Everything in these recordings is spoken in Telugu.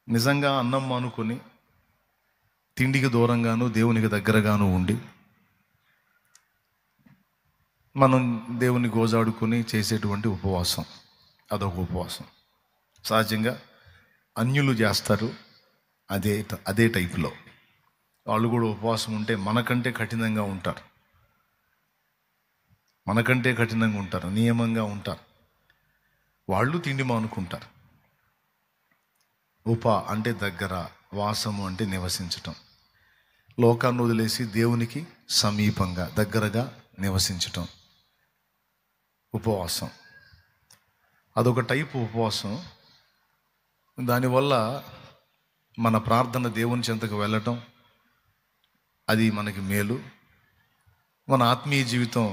నిజంగా అన్నం మానుకొని తిండికి దూరంగాను దేవునికి దగ్గరగాను ఉండి మనం దేవుని గోజాడుకొని చేసేటువంటి ఉపవాసం, అదొక ఉపవాసం. సహజంగా అన్యులు చేస్తారు అదే అదే టైపులో. వాళ్ళు కూడా ఉపవాసం ఉంటే మనకంటే కఠినంగా ఉంటారు, నియమంగా ఉంటారు. వాళ్ళు తిండి మానుకుంటారు. అంటే దగ్గర, వాసము అంటే నివసించటం. లోకాన్ని వదిలేసి దేవునికి సమీపంగా దగ్గరగా నివసించటం ఉపవాసం. అదొక టైపు ఉపవాసం. దానివల్ల మన ప్రార్థన దేవుని చెంతకు వెళ్ళటం అది మనకి మేలు. మన ఆత్మీయ జీవితం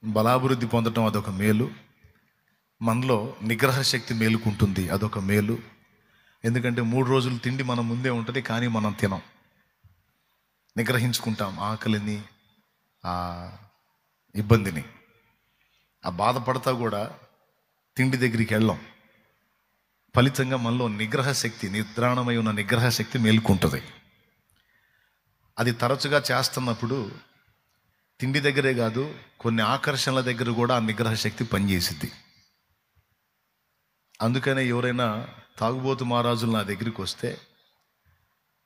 బలాభివృద్ధి పొందటం అదొక మేలు. మనలో నిగ్రహ శక్తి మేలుకుంటుంది, అదొక మేలు. ఎందుకంటే 3 రోజులు తిండి మన ముందే ఉంటుంది, కానీ మనం తినం, నిగ్రహించుకుంటాం ఆకలిని, ఆ ఇబ్బందిని. ఆ బాధపడతా కూడా తిండి దగ్గరికి వెళ్ళాం. ఫలితంగా మనలో నిగ్రహ శక్తి, నిద్రాణమై ఉన్న నిగ్రహ శక్తి మేలుకుంటుంది. అది తరచుగా చేస్తున్నప్పుడు తిండి దగ్గరే కాదు, కొన్ని ఆకర్షణల దగ్గర కూడా ఆ నిగ్రహ శక్తి పనిచేసిద్ది. అందుకనే ఎవరైనా తాగుబోతు మహారాజులు నా దగ్గరికి వస్తే,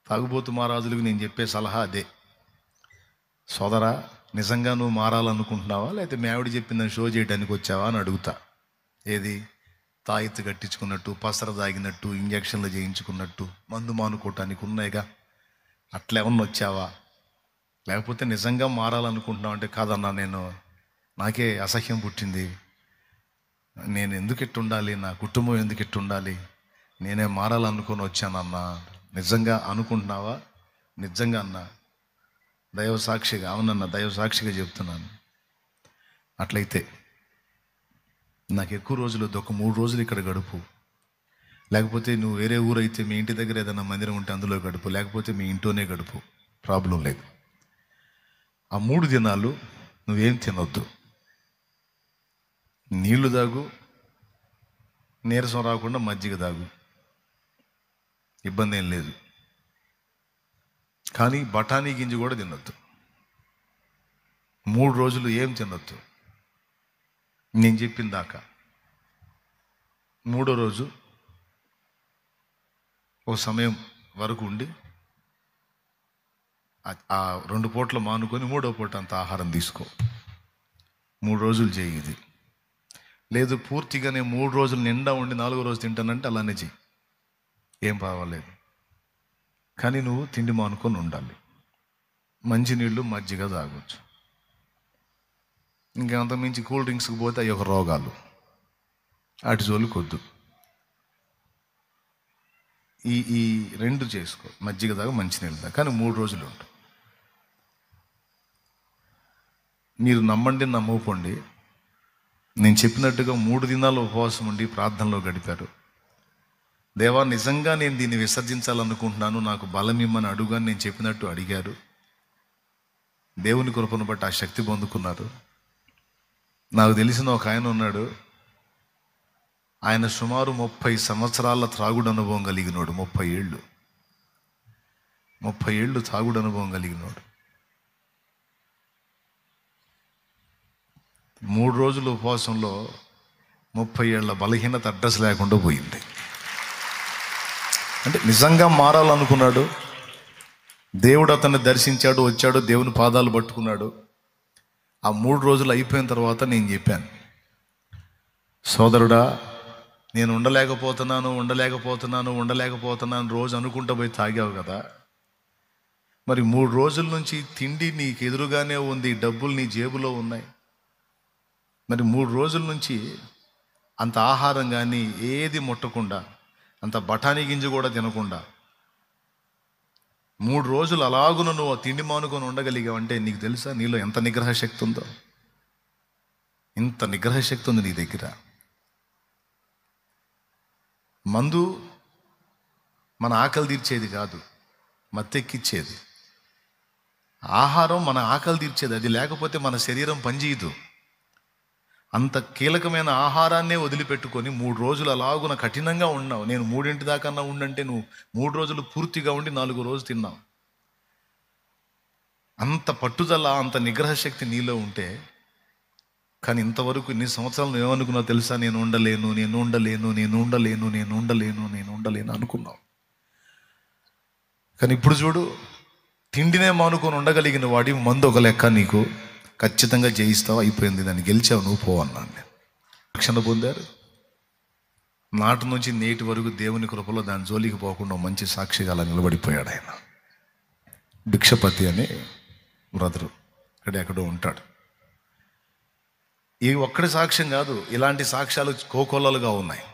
తాగుబోతు మహారాజులకు నేను చెప్పే సలహా అదే: సోదరా, నిజంగా నువ్వు మారాలనుకుంటున్నావా, లేకపోతే మీ ఆవిడ చెప్పిందని షో చేయడానికి వచ్చావా అని అడుగుతా. ఏది? తాయెత్తు కట్టించుకున్నట్టు, పసర తాగినట్టు, ఇంజక్షన్లు చేయించుకున్నట్టు, మందు మానుకోవటానికి ఉన్నాయిగా, అట్లా ఏమన్నా వచ్చావా? లేకపోతే నిజంగా మారాలనుకుంటున్నావు అంటే, కాదన్నా, నాకే అసహ్యం పుట్టింది, నేను ఎందుకు ఇట్టుండాలి, నా కుటుంబం ఎందుకు ఇట్టుండాలి, నేనే మారాలనుకొని వచ్చానన్నా. నిజంగా అనుకుంటున్నావా? నిజంగా అన్నా, దైవ సాక్షిగా, అవునన్నా, దైవ సాక్షిగా చెప్తున్నాను. అట్లయితే నాకు ఎక్కువ రోజులు వద్దు, ఒక 3 రోజులు ఇక్కడ గడుపు. లేకపోతే నువ్వు వేరే ఊరైతే మీ ఇంటి దగ్గర ఏదైనా మందిరం ఉంటే అందులో గడుపు, లేకపోతే మీ ఇంట్లోనే గడుపు, ప్రాబ్లం లేదు. ఆ 3 దినాలు నువ్వేం తినొద్దు. నీళ్లు తాగు, నీరసం రాకుండా మజ్జిగ తాగు, ఇబ్బంది ఏం లేదు. కానీ బఠానీ గింజ కూడా తినొద్దు. 3 రోజులు ఏం తినొద్దు, నేను చెప్పిన దాకా. 3వ రోజు ఓ సమయం వరకు ఉండి ఆ 2 పూటలు మానుకొని 3వ పూట అంత ఆహారం తీసుకో. 3 రోజులు చేయి ఇది. లేదు పూర్తిగా నేను 3 రోజులు నిండా ఉండి 4వ రోజు తింటానంటే అలానే చెయ్యి, ఏం పర్వాలేదు. కానీ నువ్వు తిండి మానుకొని ఉండాలి. మంచినీళ్ళు, మజ్జిగ తాగొచ్చు. ఇంకంత మించి కూల్ డ్రింక్స్కి పోతే అవి ఒక రోగాలు, అటు జోలికొద్దు. ఈ 2 చేసుకో, మజ్జిగ తాగు, మంచినీళ్ళు తాగు, కానీ 3 రోజులు ఉండు. మీరు నమ్మండి, నమ్మకపోండి, నేను చెప్పినట్టుగా 3 దినాలు ఉపవాసం ఉండి ప్రార్థనలో గడిపారు. దేవా, నిజంగా నేను దీన్ని విసర్జించాలనుకుంటున్నాను, నాకు బలం ఇమ్మని అడుగుని నేను చెప్పినట్టు అడిగారు. దేవుని కృపను బట్టి ఆ శక్తి పొందుకున్నారు. నాకు తెలిసిన ఒక ఆయన ఉన్నాడు, ఆయన సుమారు 30 సంవత్సరాల త్రాగుడు అనుభవం కలిగినోడు. 30 ఏళ్ళు త్రాగుడు అనుభవం కలిగినోడు. 3 రోజుల ఉపవాసంలో 30 ఏళ్ల బలహీనత అడ్రస్ లేకుండా పోయింది. అంటే నిజంగా మారాలనుకున్నాడు, దేవుడు అతన్ని దర్శించాడు, వచ్చాడు, దేవుని పాదాలు పట్టుకున్నాడు. ఆ 3 రోజులు అయిపోయిన తర్వాత నేను చెప్పాను, సోదరుడా, నేను ఉండలేకపోతున్నాను రోజు అనుకుంటూ పోయి తాగావు కదా, మరి 3 రోజుల నుంచి తిండి నీకు ఎదురుగానే ఉంది, డబ్బులు నీ జేబులో ఉన్నాయి, మరి 3 రోజుల నుంచి అంత ఆహారం కానీ ఏది ముట్టకుండా, అంత బఠానీ గింజ కూడా తినకుండా 3 రోజులు అలాగున నువ్వు తిండి మానుకొని ఉండగలిగావంటే నీకు తెలుసా నీలో ఎంత నిగ్రహ శక్తి ఉందో? ఇంత నిగ్రహ శక్తి ఉంది నీ దగ్గర. మందు మన ఆకలి తీర్చేది కాదు, మత్తెక్కిచ్చేది. ఆహారం మన ఆకలి తీర్చేది, అది లేకపోతే మన శరీరం పనిచేయదు. అంత కీలకమైన ఆహారాన్నే వదిలిపెట్టుకొని 3 రోజులు అలాగున కఠినంగా ఉన్నావు. నేను 3 దాకన్నా ఉండంటే నువ్వు 3 రోజులు పూర్తిగా ఉండి 4 రోజు తిన్నావు. అంత పట్టుదల, అంత నిగ్రహ శక్తి నీలో ఉంటే, కానీ ఇంతవరకు ఇన్ని సంవత్సరాలు నువ్వు ఏమనుకున్నావు తెలుసా? నేను ఉండలేను అనుకున్నావు. కానీ ఇప్పుడు చూడు, తిండినే మానుకొని ఉండగలిగిన వాడి మందు ఒక లెక్క, నీకు ఖచ్చితంగా జయిస్తావు, అయిపోయింది, దాన్ని గెలిచావు, నువ్వు పో అన్నాను నేను. రక్షణ పొందారు. నాటి నుంచి నేటి వరకు దేవుని కృపలో దాని జోలికి పోకుండా మంచి సాక్షిగా అలా నిలబడిపోయాడు ఆయన. భిక్షపతి అనే బ్రదరు ఎక్కడో ఉంటాడు. ఈ ఒక్కడి సాక్ష్యం కాదు, ఇలాంటి సాక్ష్యాలు కోకొల్లలుగా ఉన్నాయి.